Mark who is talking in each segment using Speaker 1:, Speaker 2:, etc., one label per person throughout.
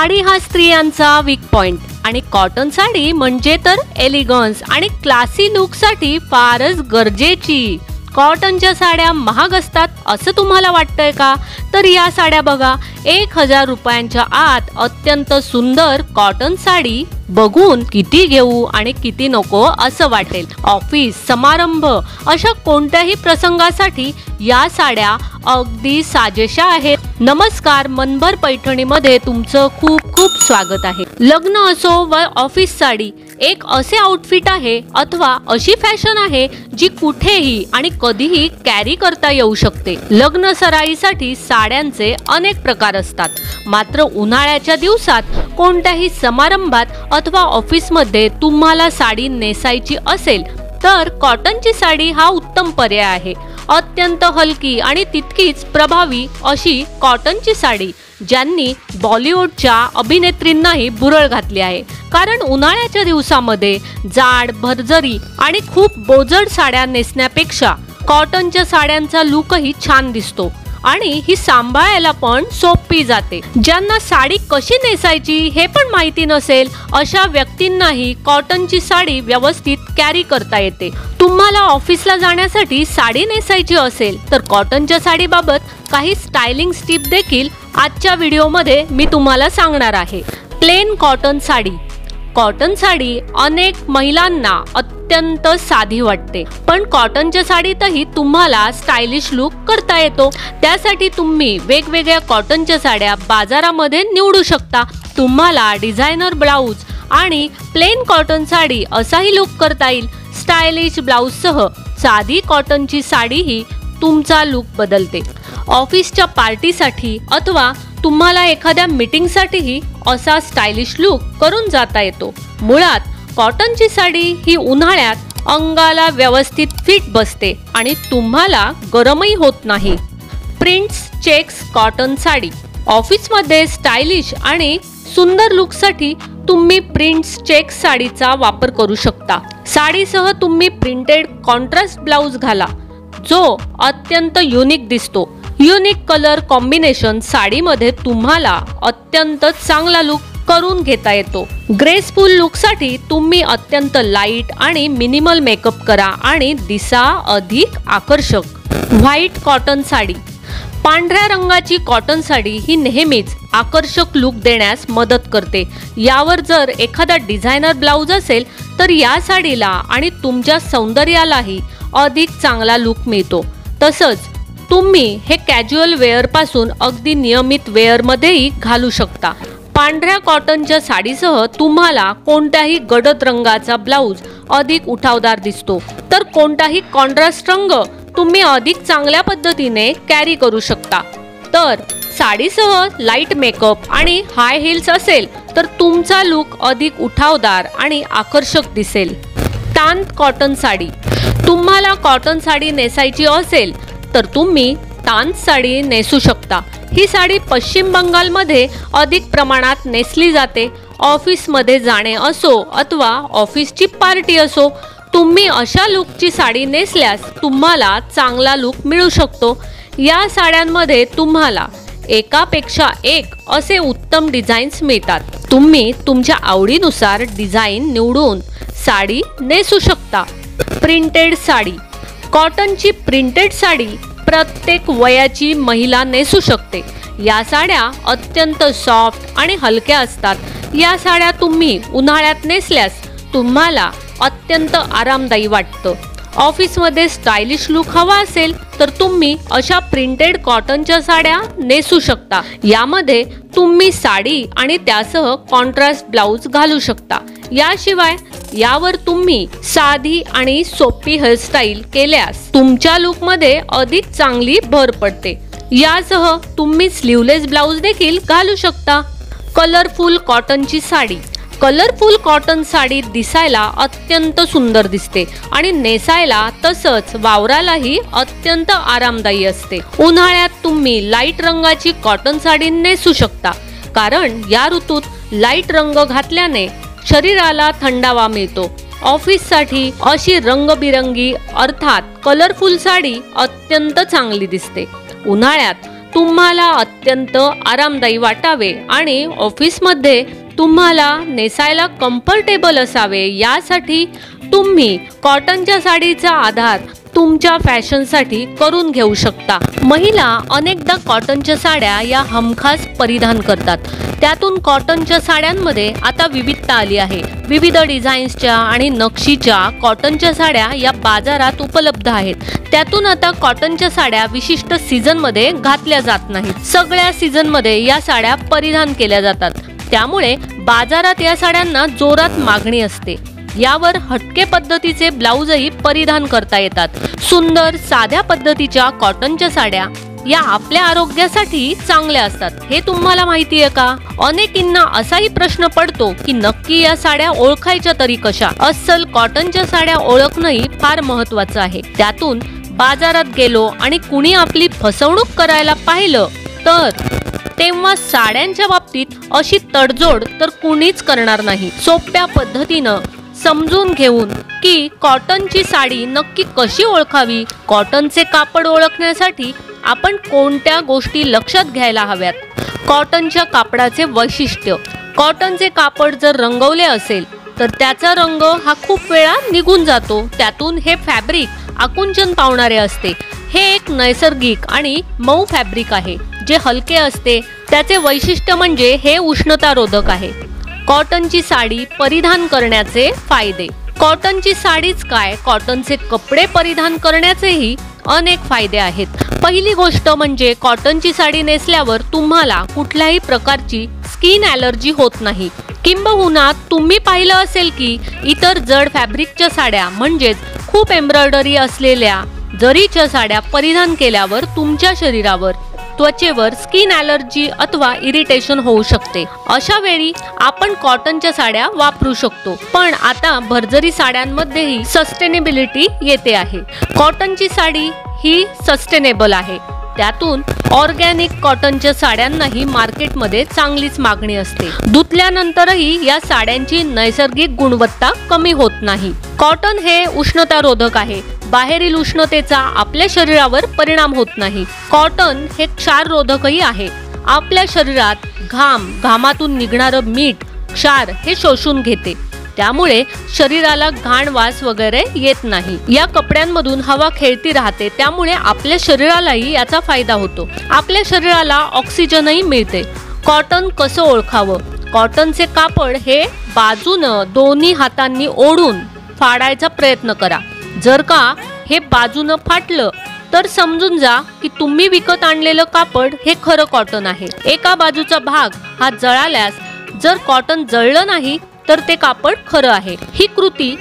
Speaker 1: साडी हा स्त्रियांचा weak point आणि कॉटन साडी म्हणजे तर एलिगन्स आणि क्लासी लुकसाठी फारच गरजेची। कॉटनच्या साड्या महाग असतात असं तुम्हाला वाटतंय का? तर या साड्या बघा, 1000 रुपयांच्या आत अत्यंत सुंदर कॉटन साडी बघून किती घेऊ आणि किती नको असं वाटेल। ऑफिस, समारंभ अशा कोणत्याही प्रसंगासाठी या साड्या अगदी साजेशा आहेत। नमस्कार, मनभर पैठणीमध्ये तुमचं खूप खूप स्वागत आहे। लग्न असो व ऑफिस साडी एक असे आउटफिट आहे अथवा अशी फॅशन आहे जी कुठेही आणि कधीही कॅरी करता येऊ शकते। लग्न सराईसाठी साड्यांचे अनेक प्रकार असतात, मात्र उन्हाळ्याच्या दिवसात कोणत्याही समारंभात अथवा ऑफिसमध्ये तुम्हाला साडी नेसायची असेल तर कॉटनची साडी हा उत्तम पर्याय आहे। अत्यंत हलकी आणि तितकीच प्रभावी अशी कॉटनची साडी ज्यांनी बॉलिवूडच्या अभिनेत्रींनाही भुरळ घातली आहे, कारण उन्हाळ्याच्या दिवसामध्ये जाड, भरजरी आणि खूप बोजड साड्या नेसण्यापेक्षा कॉटनच्या साड्यांचा लुकही छान दिसतो आणि ही सांभाळायला पण सोपी जाते। ज्यांना साडी कशी नेसायची हे पण माहिती नसेल अशा व्यक्तींनाही कॉटनची साडी व्यवस्थित कॅरी करता येते। तुम्हाला ऑफिसला जाण्यासाठी साडी नेसायची असेल तर कॉटनच्या साडीबाबत काही स्टायलिंग टिप देखील आजच्या व्हिडिओमध्ये मी तुम्हाला सांगणार आहे। Plain cotton sari. Cotton sari अनेक महिलांना अत्यंत साधी वाटते, पण कॉटनच्या साडीतही तुम्हाला स्टायलिश लुक करता येतो। त्यासाठी तुम्ही वेगवेगळ्या कॉटनच्या साड्या बाजारामध्ये निवडू शकता। तुम्हाला डिझायनर ब्लाउज आणि प्लेन कॉटन साडी असाही लुक करता येईल। स्टायलिश ब्लाउजसह साधी कॉटनची साडीही तुमचा लुक बदलते। ऑफिसच्या पार्टीसाठी अथवा तुम्हाला एखाद्या मीटिंगसाठीही असा स्टायलिश लुक करून जाता येतो। मुळात कॉटनची साडी ही उन्हाळ्यात अंगाला व्यवस्थित फिट बसते आणि तुम्हाला गरमही होत नाही। Prints checks cotton sari. ऑफिसमध्ये स्टायलिश आणि सुंदर लुकसाठी तुम्ही प्रिंट्स चेक्स साडीचा वापर करू शकता। साडीसह तुम्ही प्रिंटेड कॉन्ट्रास्ट ब्लाउज घाला जो अत्यंत युनिक दिसतो। युनिक कलर कॉम्बिनेशन साडीमध्ये तुम्हाला अत्यंत चांगला लुक करून घेता येतो। ग्रेसफुल लुकसाठी तुम्ही अत्यंत लाईट आणि मिनिमल मेकअप करा आणि दिसा अधिक आकर्षक। White cotton sari. पांढऱ्या रंगाची कॉटन साडी ही नेहमीच आकर्षक लुक देण्यास मदत करते। यावर जर एखादा डिझायनर ब्लाउज असेल तर या साडीला आणि तुमच्या सौंदर्यालाही अधिक चांगला लुक मिळतो। तसंच तुम्ही हे कॅज्युअल वेअर पासून अगदी नियमित वेअर मध्येही घालू शकता। पांढऱ्या कॉटनच्या साडीसह तुम्हाला कोणत्याही गडद रंगाचा ब्लाउज अधिक उठावदार दिसतो, तर कोणताही कॉन्ट्रास्ट रंग तुम्ही अधिक चांगल्या पद्धतीने कॅरी करू शकता। तर साडीसह लाईट मेकअप आणि हाय हिल्स असेल तर तुमचा लुक अधिक उठावदार आणि आकर्षक दिसेल। तांत कॉटन साडी। तुम्हाला कॉटन साडी नेसायची असेल तर तुम्ही तांत साडी नेसू शकता। ही साडी पश्चिम बंगालमध्ये अधिक प्रमाणात नेसली जाते। ऑफिसमध्ये जाणे असो अथवा ऑफिसची पार्टी असो, तुम्ही अशा लुकची साडी नेसल्यास तुम्हाला चांगला लुक मिळू शकतो। या साड्यांमध्ये तुम्हाला एकापेक्षा एक असे उत्तम डिझाईन्स मिळतात। तुम्ही तुमच्या आवडीनुसार डिझाईन निवडून साडी नेसू शकता। प्रिंटेड साडी। कॉटनची प्रिंटेड साडी प्रत्येक वयाची महिला नेसू शकते। या साड्या अत्यंत सॉफ्ट आणि हलक्या असतात। या साड्या तुम्ही उन्हाळ्यात नेसल्यास तुम्हाला अत्यंत आरामदायी वाटतं। ऑफिसमध्ये स्टायलिश लुक हवा असेल तर तुम्ही अशा प्रिंटेड कॉटनच्या साड्या नेसू शकता। यामध्ये तुम्ही साडी आणि त्यासह कॉन्ट्रास्ट ब्लाउज घालू शकता। याशिवाय यावर तुम्ही साधी आणि सोपी हेअरस्टाईल केल्यास तुमच्या लुकमध्ये अधिक चांगली भर पडते। यासह तुम्ही स्लीवलेस ब्लाउज देखील घालू शकता। कलरफुल कॉटनची साडी। कलरफुल कॉटन साडी दिसायला अत्यंत सुंदर दिसते आणि नेसायला तसंच वावरालाही अत्यंत आरामदायी असते। उन्हाळ्यात तुम्ही लाईट रंगाची कॉटन साडी नेसू शकता, कारण या ऋतूत लाईट रंग घातल्याने शरीराला थंडावा मिळतो। ऑफिससाठी अशी रंगबिरंगी अर्थात कलरफुल साडी अत्यंत चांगली दिसते। उन्हाळ्यात तुम्हाला अत्यंत आरामदायी वाटावे आणि ऑफिसमध्ये तुम्हाला नेसायला कम्फर्टेबल असावे यासाठी तुम्ही कॉटनच्या साडीचा आधार तुमच्या फॅशनसाठी करून घेऊ शकता। महिला अनेकदा कॉटनच्या साड्या या हमखास परिधान करतात। त्यातून कॉटनच्या साड्यांमध्ये आता विविधता आली आहे। विविध डिझाईन्सच्या आणि नक्षीच्या कॉटनच्या साड्या या बाजारात उपलब्ध आहेत। त्यातून आता कॉटनच्या साड्या विशिष्ट सीझनमध्ये घातल्या जात नाहीत, सगळ्या सीझनमध्ये या साड्या परिधान केल्या जातात। त्यामुळे बाजारात या साड्यांना जोरात मागणी असते। यावर हटके पद्धतीचे ब्लाऊजही परिधान करता येतात। सुंदर साध्या पद्धतीच्या कॉटनच्या साड्या या आपल्या आरोग्यासाठी चांगल्या असतात, हे तुम्हाला माहिती आहे का? अनेकींना असाही प्रश्न पडतो की नक्की या साड्या ओळखायच्या तरी कशा? अस्सल कॉटनच्या साड्या ओळखणंही फार महत्त्वाचं आहे। त्यातून बाजारात गेलो आणि कुणी आपली फसवणूक करायला पाहिलं तर तेव्हा साड्यांच्या बाबतीत अशी तडजोड तर कुणीच करणार नाही। सोप्या पद्धतीनं समजून घेऊन की कॉटनची साडी नक्की कशी ओळखावी, कॉटनचे कापड ओळखण्यासाठी आपण कोणत्या गोष्टी लक्षात घ्यायला हव्यात। कॉटनच्या कापडाचे वैशिष्ट्य। कॉटनचे कापड जर रंगवले असेल तर त्याचा रंग हा खूप वेळा निघून जातो। त्यातून हे फॅब्रिक आकुंचन पावणारे असते। हे एक नैसर्गिक आणि मऊ फॅब्रिक आहे जे हलके असते। त्याचे वैशिष्ट्य म्हणजे हे उष्णतारोधक आहे। कॉटनची साडी परिधान करण्याचे फायदे। कॉटनची साडीच काय, कॉटनचे कपडे परिधान करण्याचेही अनेक फायदे आहेत। पहिली गोष्ट म्हणजे कॉटनची साडी नेसल्यावर तुम्हाला कुठल्याही प्रकारची स्किन ॲलर्जी होत नाही। किंबहुना तुम्ही पाहिलं असेल की इतर जड फॅब्रिकच्या साड्या म्हणजेच खूप एम्ब्रॉयडरी असलेल्या जरीच्या साड्या परिधान केल्यावर तुमच्या शरीरावर त्वचेवर स्किन ॲलर्जी अथवा इरिटेशन होऊ शकते। अशा वेळी आपण कॉटनच्या साड्या वापरू शकतो। पण आता भरजरी साड्यांमध्येही सस्टेनेबिलिटी येते आहे। कॉटनची साडी ही सस्टेनेबल आहे। त्यातून ऑर्गॅनिक कॉटनच्या साड्यांनाही मार्केटमध्ये चांगलीच मागणी असते। धुतल्यानंतरही या साड्यांची नैसर्गिक गुणवत्ता कमी होत नाही। कॉटन हे उष्णतारोधक आहे। बाहेरील उष्णतेचा आपल्या शरीरावर परिणाम होत नाही। कॉटन हे क्षाररोधकही आहे। आपल्या शरीरात घामातून निघणारं मीठ क्षार हे शोषून घेते। त्यामुळे शरीराला घाण वास वगैरे येत नाही। या कपड्यांमधून हवा खेळती राहते, त्यामुळे आपल्या शरीरालाही याचा फायदा होतो। आपल्या शरीराला ऑक्सिजनही मिळते। कॉटन कसं ओळखावं? कॉटनचे कापड हे बाजूनं दोन्ही हातांनी ओढून फाडायचा प्रयत्न करा। जर का हे बाजूनं फाटलं तर समजून जा की तुम्ही विकत आणलेलं कापड हे खरं कॉटन आहे। एका बाजूचा भाग हा जळाल्यास जर कॉटन जळलं नाही तर ते कापड खरं आहे। ही कृती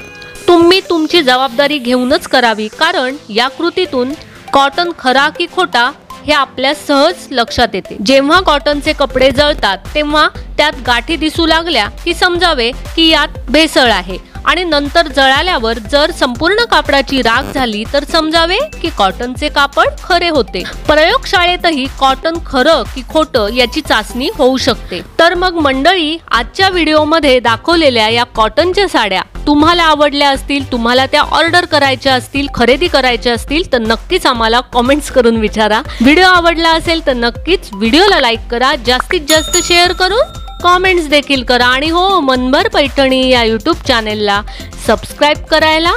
Speaker 1: तुम्ही तुमची जबाबदारी घेऊनच करावी, कारण या कृतीतून कॉटन खरा की खोटा हे आपल्या सहज लक्षात येते। जेव्हा कॉटनचे कपडे जळतात तेव्हा त्यात गाठी दिसू लागल्या की समजावे की यात भेसळ आहे, आणि नंतर जळाल्यावर जर संपूर्ण कापडाची राख झाली तर समजावे की कॉटनचे कापड खरे होते। प्रयोगशाळेतही कॉटन खरं की खोटं याची चाचणी होऊ शकते। तर मग मंडळी, आजच्या व्हिडिओमध्ये दाखवलेल्या या कॉटनच्या साड्या तुम्हाला आवडल्या असतील, तुम्हाला त्या ऑर्डर करायच्या असतील, खरेदी करायच्या असतील तर नक्कीच आम्हाला कमेंट्स करून विचारा। व्हिडिओ आवडला असेल तर नक्कीच व्हिडिओला लाईक करा, जास्तीत जास्त शेअर करून कमेंट्स देखील करा, आणि हो, मनभर पैठणी या यूट्यूब चॅनेलला सबस्क्राईब करायला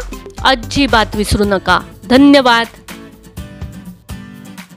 Speaker 1: अजिबात विसरू नका। धन्यवाद।